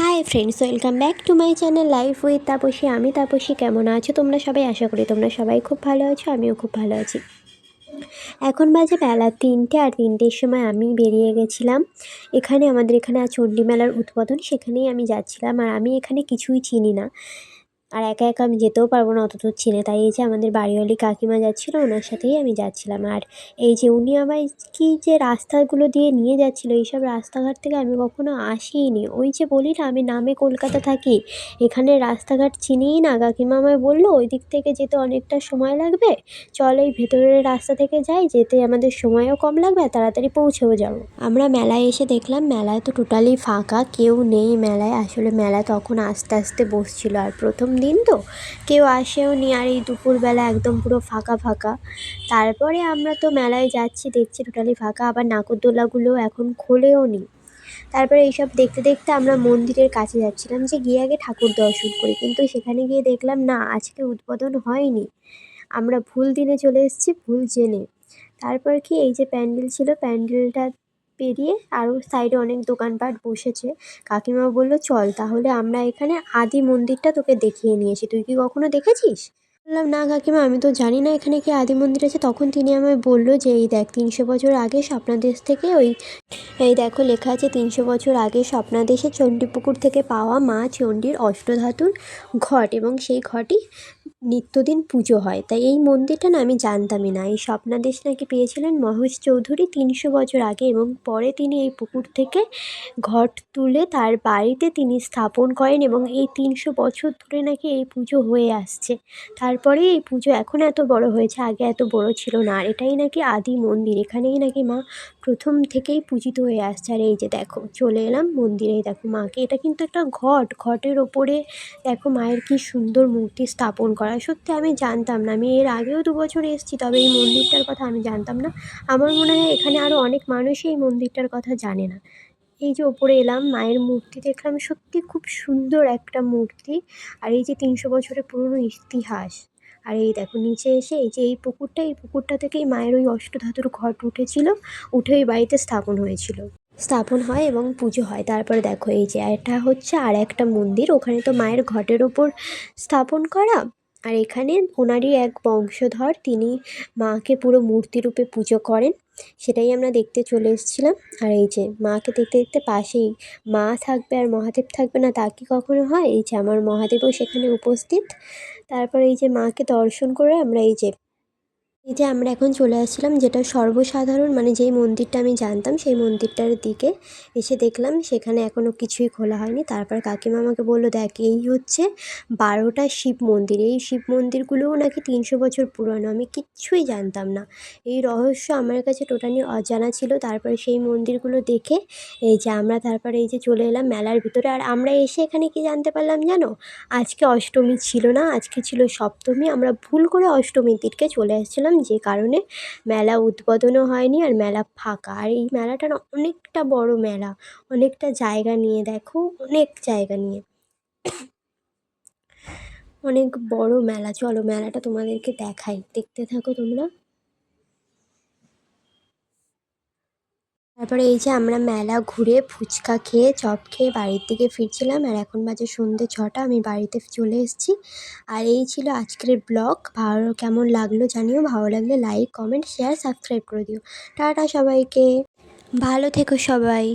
High friends, welcome back to my channel life with Tapasi. আমি তাপসী। কেমন আছো তোমরা সবাই? আশা করি তোমরা সবাই খুব ভালো আছো, আমিও খুব ভালো আছি। এখন বাজে বেলা 3টে, আর 3টের সময় আমি বেরিয়ে গেছিলাম। আমাদের এখানে আজ চণ্ডী মেলার উদ্বোধন, সেখানেই আমি যাচ্ছিলাম। আর আমি এখানে কিছুই চিনি না, আর একা একা আমি যেতেও পারবো না অত দূর চিনে। তাই এই যে আমাদের বাড়িওয়ালি কাকিমা যাচ্ছিলো, ওনার সাথেই আমি যাচ্ছিলাম। আর এই যে উনি আমায় কি যে রাস্তাগুলো দিয়ে নিয়ে যাচ্ছিলো, এইসব রাস্তাঘাট থেকে আমি কখনো আসিনি। ওই যে বলি না, আমি নামে কলকাতা থাকি, এখানে রাস্তাঘাট চিনিই না। কাকিমা আমায় বললো ওই দিক থেকে যেতে অনেকটা সময় লাগবে, চল এই ভেতরের রাস্তা থেকে যাই, যেতে আমাদের সময়ও কম লাগবে আর তাড়াতাড়ি পৌঁছেও যাবো। আমরা মেলায় এসে দেখলাম মেলায় তো টোটালি ফাঁকা, কেউ নেই মেলায়। আসলে মেলা তখন আস্তে আস্তে বসছিল, আর প্রথম দিন তো কেউ আসেও নি। আর এই দুপুরবেলা একদম পুরো ফাঁকা ফাঁকা। তারপরে আমরা তো মেলায় যাচ্ছি, দেখছি টোটালি ফাঁকা, আবার নাগরদোলাগুলো এখন খোলেও নি। তারপরে এইসব দেখতে দেখতে আমরা মন্দিরের কাছে যাচ্ছিলাম, যে গিয়ে আগে ঠাকুর দর্শন করি, কিন্তু সেখানে গিয়ে দেখলাম না, আজকে উদ্বোধন হয়নি। আমরা ভুল দিনে চলে এসেছি, ভুল জেনে। তারপর কি, এই যে প্যান্ডেল ছিল, প্যান্ডেলটা পেরিয়ে আরও সাইডে অনেক দোকানপাট বসেছে। কাকিমা বলল চল তাহলে আমরা এখানে আদি মন্দিরটা তোকে দেখিয়ে নিয়েছি, তুই কি কখনো দেখেছিস? বললাম না কাকিমা, আমি তো জানি না এখানে কি আদি মন্দির আছে। তখন তিনি আমায় বললো যে এই দেখ, 300 বছর আগে স্বপ্নাদেশ থেকে এই দেখো লেখা আছে, 300 বছর আগে স্বপ্নাদেশে চণ্ডীপুকুর থেকে পাওয়া মা চণ্ডীর অষ্টধাতুর ঘট, এবং সেই ঘটই নিত্যদিন পুজো হয়। তাই এই মন্দিরটা না আমি জানতামই না। এই স্বপ্নাদেশ নাকি পেয়েছিলেন মহেশ চৌধুরী 300 বছর আগে, এবং পরে তিনি এই পুকুর থেকে ঘট তুলে তার বাড়িতে তিনি স্থাপন করেন, এবং এই 300 বছর ধরে নাকি এই পুজো হয়ে আসছে। তারপরে এই পুজো এখন এত বড় হয়েছে, আগে এত বড় ছিল না। আর এটাই নাকি আদি মন্দির, এখানেই নাকি মা প্রথম থেকেই পূজিত হয়ে আসছে। আর এই যে দেখো চলে এলাম মন্দিরে, দেখো মাকে। এটা কিন্তু একটা ঘটের ওপরে দেখো মায়ের কি সুন্দর মূর্তি স্থাপন করা। সত্যি আমি জানতাম না, আমি এর আগেও 2 বছর এসেছি, তবে এই মন্দিরটার কথা আমি জানতাম না। আমার মনে হয় এখানে আরও অনেক মানুষই এই মন্দিরটার কথা জানে না। এই যে ওপরে এলাম, মায়ের মূর্তি দেখলাম, সত্যি খুব সুন্দর একটা মূর্তি। আর এই যে 300 বছরের পুরনো ইতিহাস। আর এই দেখো নিচে এসে এই যে এই পুকুরটা থেকেই মায়ের ওই অষ্টধাতুর ঘট উঠেছিল, উঠে ওই বাড়িতে স্থাপন হয় এবং পুজো হয়। তারপরে দেখো এই যে এটা হচ্ছে আর একটা মন্দির, ওখানে তো মায়ের ঘটের ওপর স্থাপন করা। আর এখানে ওনারই এক বংশধর, তিনি মাকে পুরো মূর্তিরূপে পুজো করেন, সেটাই আমরা দেখতে চলে এসেছিলাম। আর এই যে মাকে দেখতে দেখতে পাশেই মা থাকবে আর মহাদেব থাকবে না, তা কি কখনো হয়? এই যে আমার মহাদেবও সেখানে উপস্থিত। তারপরে এই যে মাকে দর্শন করে আমরা এখন চলে আসছিলাম, যেটা সর্বসাধারণ, মানে যেই মন্দিরটা আমি জানতাম সেই মন্দিরটার দিকে। এসে দেখলাম সেখানে এখনও কিছুই খোলা হয়নি। তারপর কাকিমা আমাকে বললো দেখ, এই হচ্ছে 12টা শিব মন্দির। এই শিব মন্দিরগুলোও নাকি 300 বছর পুরনো, আমি কিচ্ছুই জানতাম না। এই রহস্য আমার কাছে টোটালি অজানা ছিল। তারপরে সেই মন্দিরগুলো দেখে এই যে আমরা তারপরে এই যে চলে এলাম মেলার ভিতরে। আর আমরা এসে এখানে কি জানতে পারলাম জানো? আজকে অষ্টমী ছিল না, আজকে ছিল সপ্তমী। আমরা ভুল করে অষ্টমীর দিনকে চলে এসেছিলাম, যে কারণে মেলা উদ্বোধনও হয়নি আর মেলা ফাঁকা। আর এই মেলাটা না অনেকটা বড় মেলা, অনেকটা জায়গা নিয়ে, দেখো অনেক জায়গা নিয়ে অনেক বড় মেলা। চলো মেলাটা তোমাদেরকে দেখাই, দেখতে থাকো তোমরা। তারপরে এই যে আমরা মেলা ঘুরে ফুচকা খেয়ে চপ খেয়ে বাড়ির দিকে ফিরছিলাম। আর এখন বাজে সন্ধ্যে 6টা, আমি বাড়িতে চলে এসেছি। আর এই ছিল আজকের ব্লগ। কেমন লাগলো জানিও, ভালো লাগলে লাইক কমেন্ট শেয়ার সাবস্ক্রাইব করে দিও। টাটা সবাইকে, ভালো থেকো সবাই।